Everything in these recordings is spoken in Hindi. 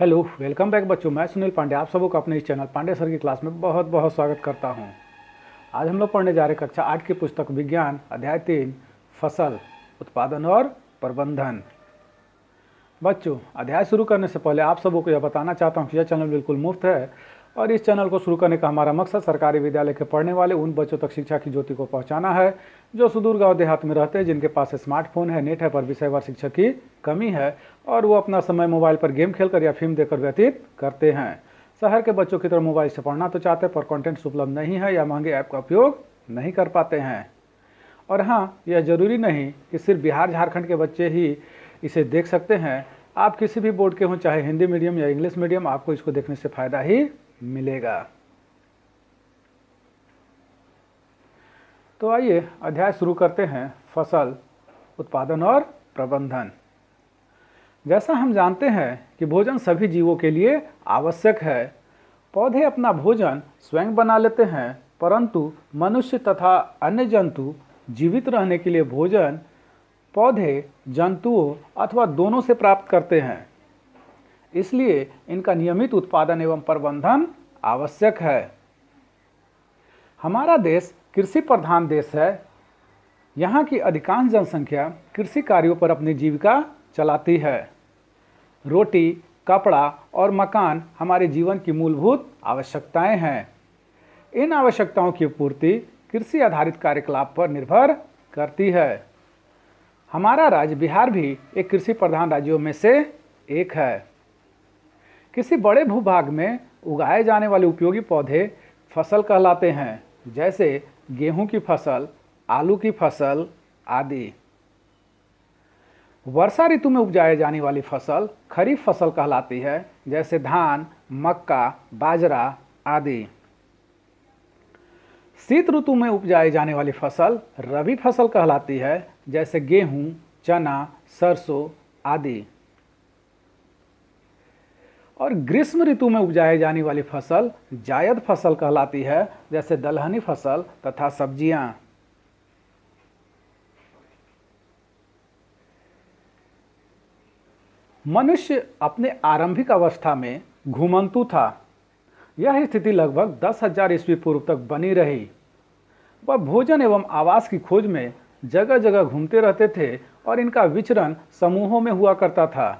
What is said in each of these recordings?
हेलो, वेलकम बैक बच्चों। मैं सुनील पांडे आप सबों को अपने इस चैनल पांडे सर की क्लास में बहुत बहुत स्वागत करता हूं। आज हम लोग पढ़ने जा रहे हैं कक्षा 8 की पुस्तक विज्ञान अध्याय 3 फसल उत्पादन और प्रबंधन। बच्चों, अध्याय शुरू करने से पहले आप सबों को यह बताना चाहता हूं कि यह चैनल बिल्कुल मुफ्त है और इस चैनल को शुरू करने का हमारा मकसद सरकारी विद्यालय के पढ़ने वाले उन बच्चों तक शिक्षा की ज्योति को पहुंचाना है जो सुदूर गांव देहात में रहते हैं, जिनके पास स्मार्टफोन है, नेट है, पर विषयवार शिक्षक की कमी है और वो अपना समय मोबाइल पर गेम खेलकर या फिल्म देखकर व्यतीत करते हैं। शहर के बच्चों की तरह मोबाइल से पढ़ना तो चाहते हैं पर कंटेंट्स उपलब्ध नहीं है या महंगे ऐप का उपयोग नहीं कर पाते हैं। और हाँ, यह जरूरी नहीं कि सिर्फ बिहार झारखंड के बच्चे ही इसे देख सकते हैं। आप किसी भी बोर्ड के हों, चाहे हिंदी मीडियम या इंग्लिश मीडियम, आपको इसको देखने से फायदा ही मिलेगा। तो आइए अध्याय शुरू करते हैं, फसल उत्पादन और प्रबंधन। जैसा हम जानते हैं कि भोजन सभी जीवों के लिए आवश्यक है। पौधे अपना भोजन स्वयं बना लेते हैं, परंतु मनुष्य तथा अन्य जंतु जीवित रहने के लिए भोजन पौधे, जंतुओं अथवा दोनों से प्राप्त करते हैं। इसलिए इनका नियमित उत्पादन एवं प्रबंधन आवश्यक है। हमारा देश कृषि प्रधान देश है। यहाँ की अधिकांश जनसंख्या कृषि कार्यों पर अपनी जीविका चलाती है। रोटी, कपड़ा और मकान हमारे जीवन की मूलभूत आवश्यकताएं हैं। इन आवश्यकताओं की पूर्ति कृषि आधारित कार्यकलाप पर निर्भर करती है। हमारा राज्य बिहार भी एक कृषि प्रधान राज्यों में से एक है। किसी बड़े भूभाग में उगाए जाने वाले उपयोगी पौधे फसल कहलाते हैं, जैसे गेहूं की फसल, आलू की फसल आदि। वर्षा ऋतु में उपजाए जाने वाली फसल खरीफ फसल कहलाती है, जैसे धान, मक्का, बाजरा आदि। शीत ऋतु में उपजाई जाने वाली फसल रबी फसल कहलाती है, जैसे गेहूं, चना, सरसों आदि। और ग्रीष्म ऋतु में उपजाई जाने वाली फसल जायद फसल कहलाती है, जैसे दलहनी फसल तथा सब्जियां। मनुष्य अपने आरंभिक अवस्था में घुमंतु था। यह स्थिति लगभग 10,000 ईस्वी पूर्व तक बनी रही। वह भोजन एवं आवास की खोज में जगह जगह घूमते रहते थे और इनका विचरण समूहों में हुआ करता था।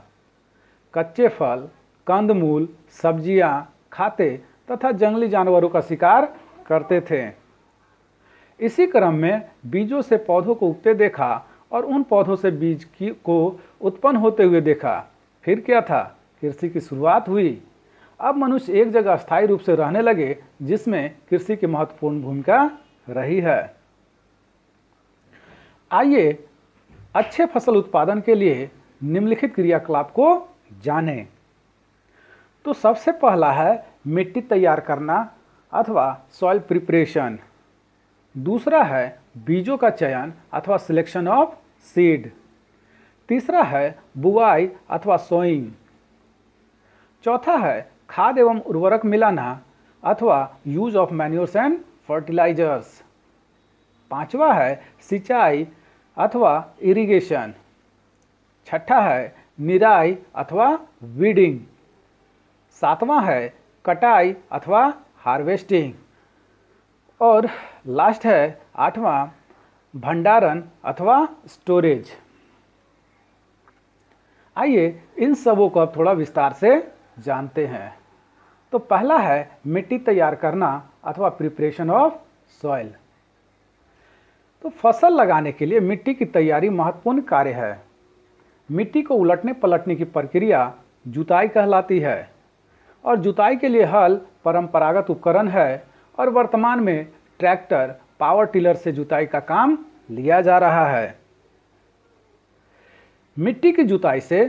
कच्चे फल, कंदमूल, सब्जियां खाते तथा जंगली जानवरों का शिकार करते थे। इसी क्रम में बीजों से पौधों को उगते देखा और उन पौधों से बीज को उत्पन्न होते हुए देखा। फिर क्या था? कृषि की शुरुआत हुई। अब मनुष्य एक जगह स्थायी रूप से रहने लगे, जिसमें कृषि की महत्वपूर्ण भूमिका रही है। आइए अच्छे फसल उत्पादन के लिए निम्नलिखित क्रियाकलाप को जानें। तो सबसे पहला है मिट्टी तैयार करना अथवा सॉइल प्रिपरेशन। दूसरा है बीजों का चयन अथवा सिलेक्शन ऑफ सीड। तीसरा है बुआई अथवा सोइंग। चौथा है खाद एवं उर्वरक मिलाना अथवा use of manures and fertilisers. पांचवा है सिंचाई अथवा इरिगेशन। छठा है निराई अथवा वीडिंग। सातवां है कटाई अथवा हार्वेस्टिंग। और लास्ट है आठवां भंडारण अथवा स्टोरेज। आइए इन सबों को अब थोड़ा विस्तार से जानते हैं। तो पहला है मिट्टी तैयार करना अथवा प्रिपरेशन ऑफ सॉइल। तो फसल लगाने के लिए मिट्टी की तैयारी महत्वपूर्ण कार्य है। मिट्टी को उलटने पलटने की प्रक्रिया जुताई कहलाती है और जुताई के लिए हल परंपरागत उपकरण है और वर्तमान में ट्रैक्टर, पावर टिलर से जुताई का काम लिया जा रहा है। मिट्टी की जुताई से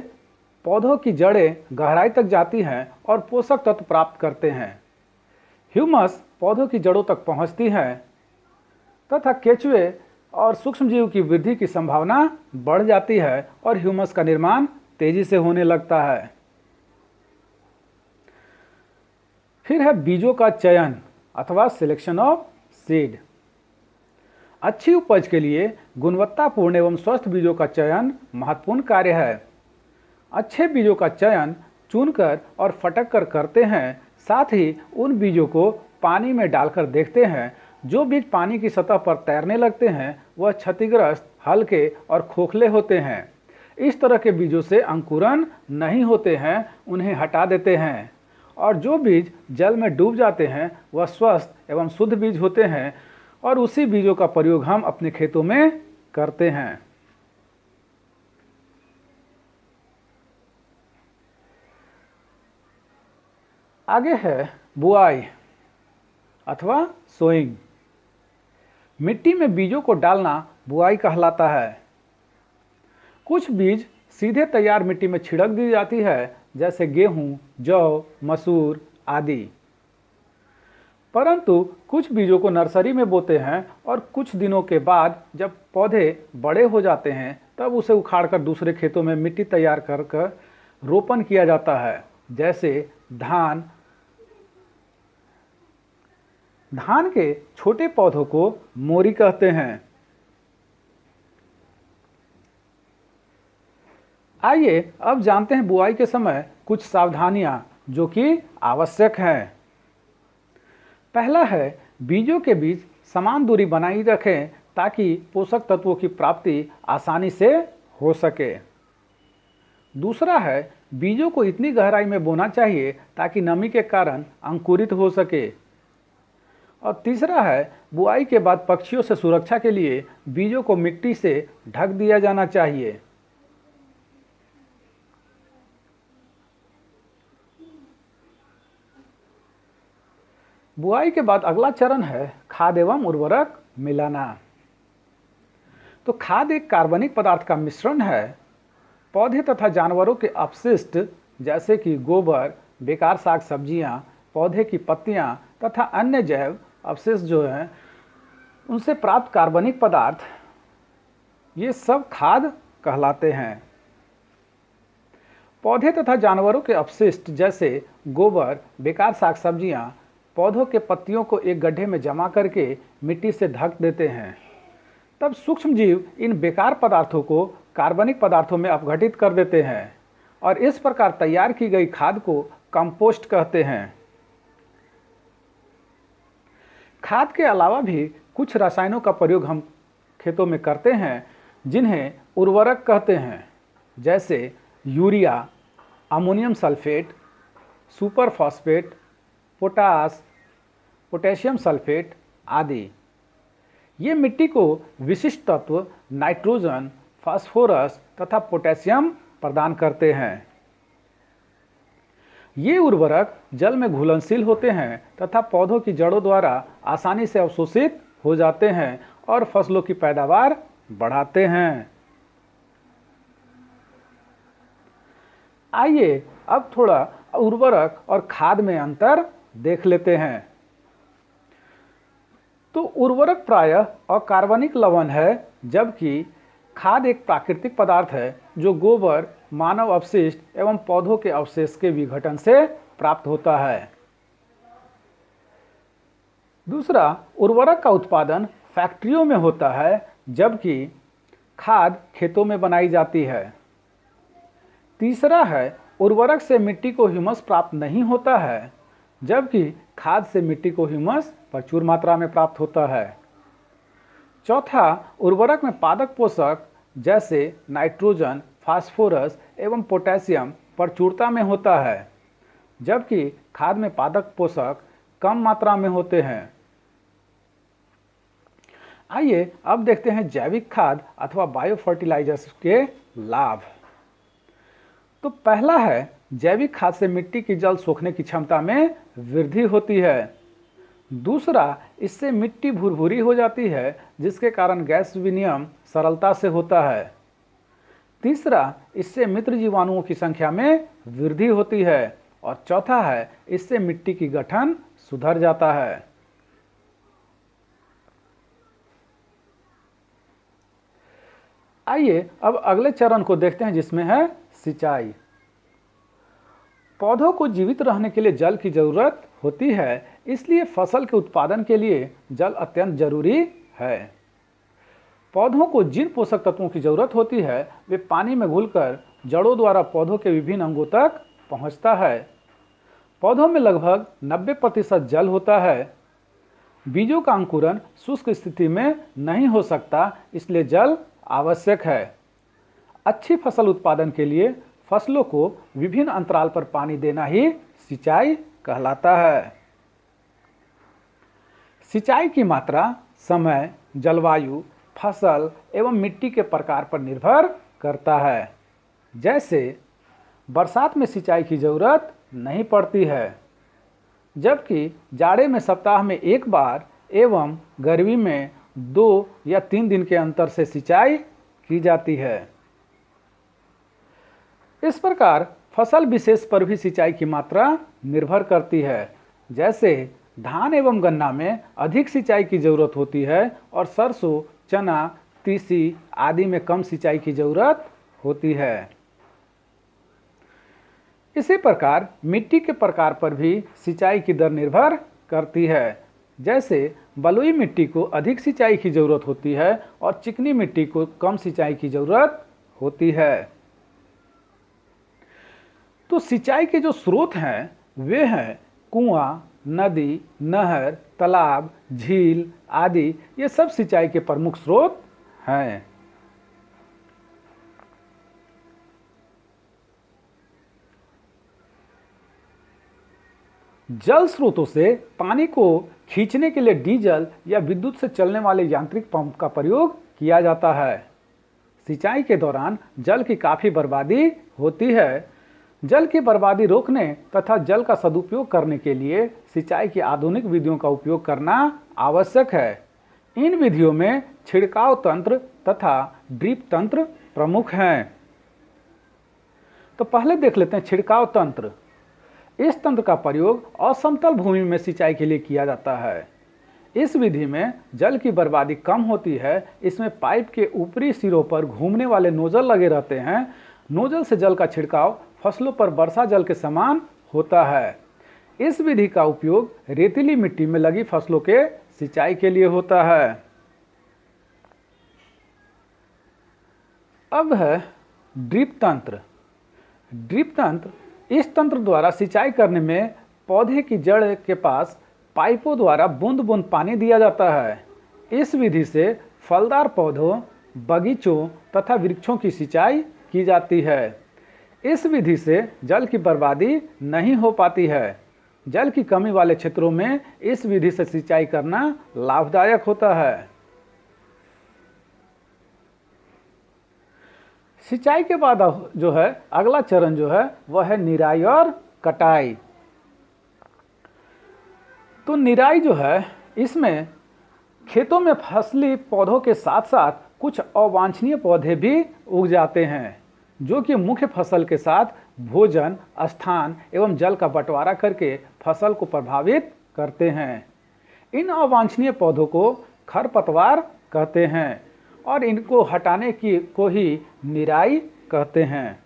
पौधों की जड़ें गहराई तक जाती हैं और पोषक तत्व प्राप्त करते हैं। ह्यूमस पौधों की जड़ों तक पहुंचती है तथा केंचुए और सूक्ष्मजीव की वृद्धि की संभावना बढ़ जाती है और ह्यूमस का निर्माण तेजी से होने लगता है। फिर है बीजों का चयन अथवा सिलेक्शन ऑफ सीड। अच्छी उपज के लिए गुणवत्तापूर्ण एवं स्वस्थ बीजों का चयन महत्वपूर्ण कार्य है। अच्छे बीजों का चयन चुनकर और फटक कर करते हैं। साथ ही उन बीजों को पानी में डालकर देखते हैं। जो बीज पानी की सतह पर तैरने लगते हैं वह क्षतिग्रस्त, हल्के और खोखले होते हैं। इस तरह के बीजों से अंकुरन नहीं होते हैं, उन्हें हटा देते हैं। और जो बीज जल में डूब जाते हैं वह स्वस्थ एवं शुद्ध बीज होते हैं और उसी बीजों का प्रयोग हम अपने खेतों में करते हैं। आगे है बुआई अथवा सोइंग। मिट्टी में बीजों को डालना बुआई कहलाता है। कुछ बीज सीधे तैयार मिट्टी में छिड़क दी जाती है, जैसे गेहूं, जौ, मसूर आदि। परंतु कुछ बीजों को नर्सरी में बोते हैं और कुछ दिनों के बाद जब पौधे बड़े हो जाते हैं तब उसे उखाड़कर दूसरे खेतों में मिट्टी तैयार कर रोपण किया जाता है। जैसे धान के छोटे पौधों को मोरी कहते हैं। आइए अब जानते हैं बुआई के समय कुछ सावधानियां जो कि आवश्यक हैं। पहला है, बीजों के बीच समान दूरी बनाई रखें ताकि पोषक तत्वों की प्राप्ति आसानी से हो सके। दूसरा है, बीजों को इतनी गहराई में बोना चाहिए ताकि नमी के कारण अंकुरित हो सके। और तीसरा है, बुआई के बाद पक्षियों से सुरक्षा के लिए बीजों को मिट्टी से ढक दिया जाना चाहिए। बुआई के बाद अगला चरण है खाद एवं उर्वरक मिलाना। तो खाद एक कार्बनिक पदार्थ का मिश्रण है। पौधे तथा जानवरों के अपशिष्ट जैसे कि गोबर, बेकार साग सब्जियां, पौधे की पत्तियां तथा अन्य जैव अवशेष जो हैं उनसे प्राप्त कार्बनिक पदार्थ, ये सब खाद कहलाते हैं। पौधे तथा जानवरों के अपशिष्ट जैसे गोबर, बेकार साग सब्जियां, पौधों के पत्तियों को एक गड्ढे में जमा करके मिट्टी से ढक देते हैं। तब सूक्ष्म जीव इन बेकार पदार्थों को कार्बनिक पदार्थों में अपघटित कर देते हैं और इस प्रकार तैयार की गई खाद को कंपोस्ट कहते हैं। खाद के अलावा भी कुछ रसायनों का प्रयोग हम खेतों में करते हैं जिन्हें उर्वरक कहते हैं, जैसे urea, ammonium sulphate, super phosphate, potash, potassium sulphate आदि। ये मिट्टी को विशिष्ट तत्व नाइट्रोजन, फास्फोरस तथा पोटेशियम प्रदान करते हैं। ये उर्वरक जल में घुलनशील होते हैं तथा पौधों की जड़ों द्वारा आसानी से अवशोषित हो जाते हैं और फसलों की पैदावार बढ़ाते हैं। आइए अब थोड़ा उर्वरक और खाद में अंतर देख लेते हैं। तो उर्वरक प्रायः अकार्बनिक लवण है, जबकि खाद एक प्राकृतिक पदार्थ है जो गोबर, मानव अपशिष्ट एवं पौधों के अवशेष के विघटन से प्राप्त होता है। दूसरा, उर्वरक का उत्पादन फैक्ट्रियों में होता है, जबकि खाद खेतों में बनाई जाती है। तीसरा है, उर्वरक से मिट्टी को ह्यूमस प्राप्त नहीं होता है, जबकि खाद से मिट्टी को ह्यूमस प्रचुर मात्रा में प्राप्त होता है। चौथा, उर्वरक में पादक पोषक जैसे नाइट्रोजन, फास्फोरस एवं पोटेशियम प्रचुरता में होता है, जबकि खाद में पादक पोषक कम मात्रा में होते हैं। आइए अब देखते हैं जैविक खाद अथवा बायो फर्टिलाइजर्स के लाभ। तो पहला है, जैविक खाद से मिट्टी की जल सोखने की क्षमता में वृद्धि होती है। दूसरा, इससे मिट्टी भुरभुरी हो जाती है, जिसके कारण गैस विनिमय सरलता से होता है। तीसरा, इससे मित्र जीवाणुओं की संख्या में वृद्धि होती है। और चौथा है, इससे मिट्टी की गठन सुधर जाता है। आइए अब अगले चरण को देखते हैं, जिसमें है सिंचाई। पौधों को जीवित रहने के लिए जल की जरूरत होती है, इसलिए फसल के उत्पादन के लिए जल अत्यंत जरूरी है। पौधों को जिन पोषक तत्वों की जरूरत होती है वे पानी में घुलकर जड़ों द्वारा पौधों के विभिन्न अंगों तक पहुंचता है। पौधों में लगभग 90% जल होता है। बीजों का अंकुरन शुष्क स्थिति में नहीं हो सकता, इसलिए जल आवश्यक है। अच्छी फसल उत्पादन के लिए फसलों को विभिन्न अंतराल पर पानी देना ही सिंचाई कहलाता है। सिंचाई की मात्रा समय, जलवायु, फसल एवं मिट्टी के प्रकार पर निर्भर करता है। जैसे बरसात में सिंचाई की जरूरत नहीं पड़ती है, जबकि जाड़े में सप्ताह में एक बार एवं गर्मी में 2 या 3 दिन के अंतर से सिंचाई की जाती है। इस प्रकार फसल विशेष पर भी सिंचाई की मात्रा निर्भर करती है। जैसे धान एवं गन्ना में अधिक सिंचाई की जरूरत होती है और सरसों, चना, तीसी आदि में कम सिंचाई की जरूरत होती है। इसी प्रकार मिट्टी के प्रकार पर भी सिंचाई की दर निर्भर करती है। जैसे बलुई मिट्टी को अधिक सिंचाई की जरूरत होती है और चिकनी मिट्टी को कम सिंचाई की जरूरत होती है। तो सिंचाई के जो स्रोत हैं वे हैं कुआं, नदी, नहर, तालाब, झील आदि। ये सब सिंचाई के प्रमुख स्रोत हैं। जल स्रोतों से पानी को खींचने के लिए डीजल या विद्युत से चलने वाले यांत्रिक पंप का प्रयोग किया जाता है। सिंचाई के दौरान जल की काफ़ी बर्बादी होती है। जल की बर्बादी रोकने तथा जल का सदुपयोग करने के लिए सिंचाई की आधुनिक विधियों का उपयोग करना आवश्यक है। इन विधियों में छिड़काव तंत्र तथा ड्रिप तंत्र प्रमुख हैं। तो पहले देख लेते हैं छिड़काव तंत्र। इस तंत्र का प्रयोग असमतल भूमि में सिंचाई के लिए किया जाता है। इस विधि में जल की बर्बादी कम होती है। इसमें पाइप के ऊपरी सिरों पर घूमने वाले नोजल लगे रहते हैं। नोजल से जल का छिड़काव फसलों पर वर्षा जल के समान होता है। इस विधि का उपयोग रेतीली मिट्टी में लगी फसलों के सिंचाई के लिए होता है। अब है ड्रिप तंत्र। ड्रिप तंत्र, इस तंत्र द्वारा सिंचाई करने में पौधे की जड़ के पास पाइपों द्वारा बूंद बूंद पानी दिया जाता है। इस विधि से फलदार पौधों, बगीचों तथा वृक्षों की सिंचाई की जाती है। इस विधि से जल की बर्बादी नहीं हो पाती है। जल की कमी वाले क्षेत्रों में इस विधि से सिंचाई करना लाभदायक होता है। सिंचाई के बाद जो है अगला चरण जो है वह है निराई और कटाई। तो निराई जो है इसमें खेतों में फसली पौधों के साथ साथ कुछ अवांछनीय पौधे भी उग जाते हैं, जो कि मुख्य फसल के साथ भोजन, स्थान एवं जल का बंटवारा करके फसल को प्रभावित करते हैं। इन अवांछनीय पौधों को खरपतवार कहते हैं और इनको हटाने की को ही निराई कहते हैं।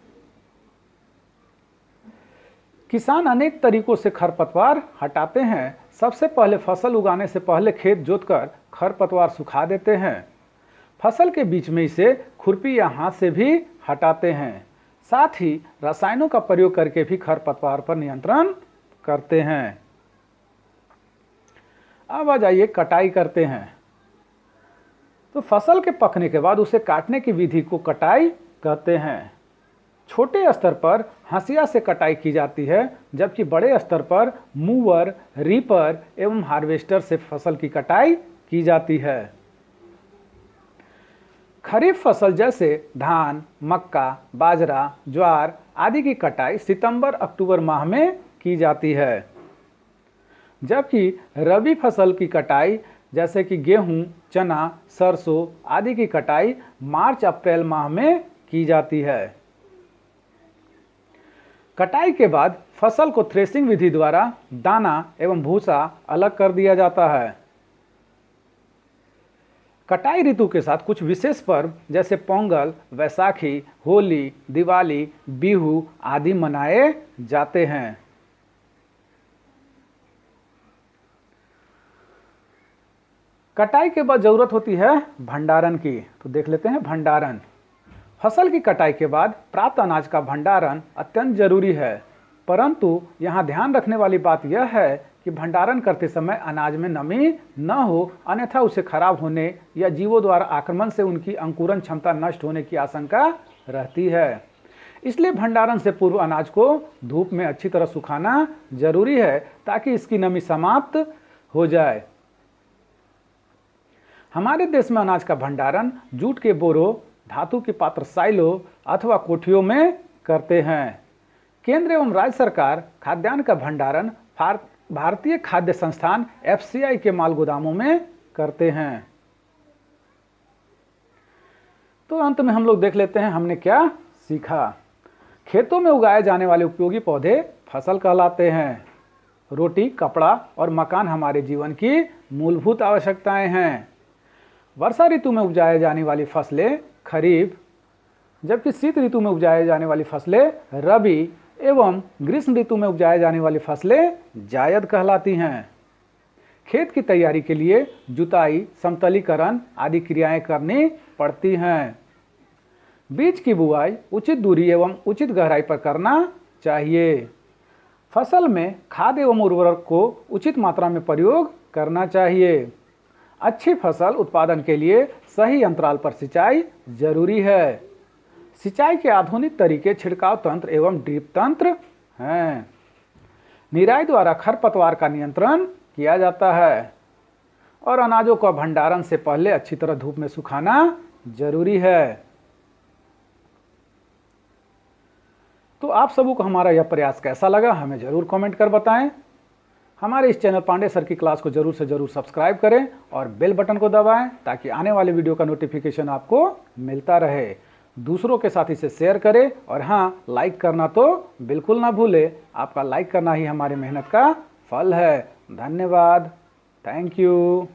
किसान अनेक तरीकों से खरपतवार हटाते हैं। सबसे पहले फसल उगाने से पहले खेत जोतकर खरपतवार सुखा देते हैं। फसल के बीच में इसे खुरपी या हाथ से भी हटाते हैं। साथ ही रसायनों का प्रयोग करके भी खरपतवार पर नियंत्रण करते हैं। अब आ जाइए कटाई करते हैं। तो फसल के पकने के बाद उसे काटने की विधि को कटाई कहते हैं। छोटे स्तर पर हंसिया से कटाई की जाती है, जबकि बड़े स्तर पर मूवर, रीपर एवं हार्वेस्टर से फसल की कटाई की जाती है। खरीफ फसल जैसे धान, मक्का, बाजरा, ज्वार आदि की कटाई सितंबर-अक्टूबर माह में की जाती है, जबकि रबी फसल की कटाई जैसे कि गेहूं, चना, सरसों आदि की कटाई मार्च-अप्रैल माह में की जाती है। कटाई के बाद फसल को थ्रेसिंग विधि द्वारा दाना एवं भूसा अलग कर दिया जाता है। कटाई ऋतु के साथ कुछ विशेष पर्व जैसे पोंगल, वैसाखी, होली, दिवाली, बिहू आदि मनाए जाते हैं। कटाई के बाद जरूरत होती है भंडारण की। तो देख लेते हैं भंडारण। फसल की कटाई के बाद प्राप्त अनाज का भंडारण अत्यंत जरूरी है। परंतु यहाँ ध्यान रखने वाली बात यह है कि भंडारण करते समय अनाज में नमी न हो, अन्यथा उसे खराब होने या जीवों द्वारा आक्रमण से उनकी अंकुरण क्षमता नष्ट होने की आशंका रहती है। इसलिए भंडारण से पूर्व अनाज को धूप में अच्छी तरह सुखाना जरूरी है ताकि इसकी नमी समाप्त हो जाए। हमारे देश में अनाज का भंडारण जूट के बोरों, धातु के पात्र साइलो अथवा कोठियों में करते हैं। केंद्र एवं राज्य सरकार खाद्यान्न का भंडारण भारतीय खाद्य संस्थान FCI के माल गोदामों में करते हैं। तो अंत में हम लोग देख लेते हैं हमने क्या सीखा। खेतों में उगाए जाने वाले उपयोगी पौधे फसल कहलाते हैं। रोटी, कपड़ा और मकान हमारे जीवन की मूलभूत आवश्यकताएं हैं। वर्षा ऋतु में उपजाए जाने वाली फसलें खरीफ, जबकि शीत ऋतु में उपजाए जाने वाली फसलें रबी एवं ग्रीष्म ऋतु में उपजाए जाने वाली फसलें जायद कहलाती हैं। खेत की तैयारी के लिए जुताई, समतलीकरण आदि क्रियाएं करनी पड़ती हैं। बीज की बुआई उचित दूरी एवं उचित गहराई पर करना चाहिए। फसल में खाद एवं उर्वरक को उचित मात्रा में प्रयोग करना चाहिए। अच्छी फसल उत्पादन के लिए सही अंतराल पर सिंचाई जरूरी है। सिंचाई के आधुनिक तरीके छिड़काव तंत्र एवं ड्रिप तंत्र हैं। निराई द्वारा खरपतवार का नियंत्रण किया जाता है और अनाजों का भंडारण से पहले अच्छी तरह धूप में सुखाना जरूरी है। तो आप सबों को हमारा यह प्रयास कैसा लगा हमें जरूर कमेंट कर बताएं। हमारे इस चैनल पांडे सर की क्लास को जरूर से जरूर सब्सक्राइब करें और बेल बटन को दबाएं ताकि आने वाले वीडियो का नोटिफिकेशन आपको मिलता रहे। दूसरों के साथ इसे शेयर करें और हाँ, लाइक करना तो बिल्कुल ना भूलें। आपका लाइक करना ही हमारी मेहनत का फल है। धन्यवाद। Thank you.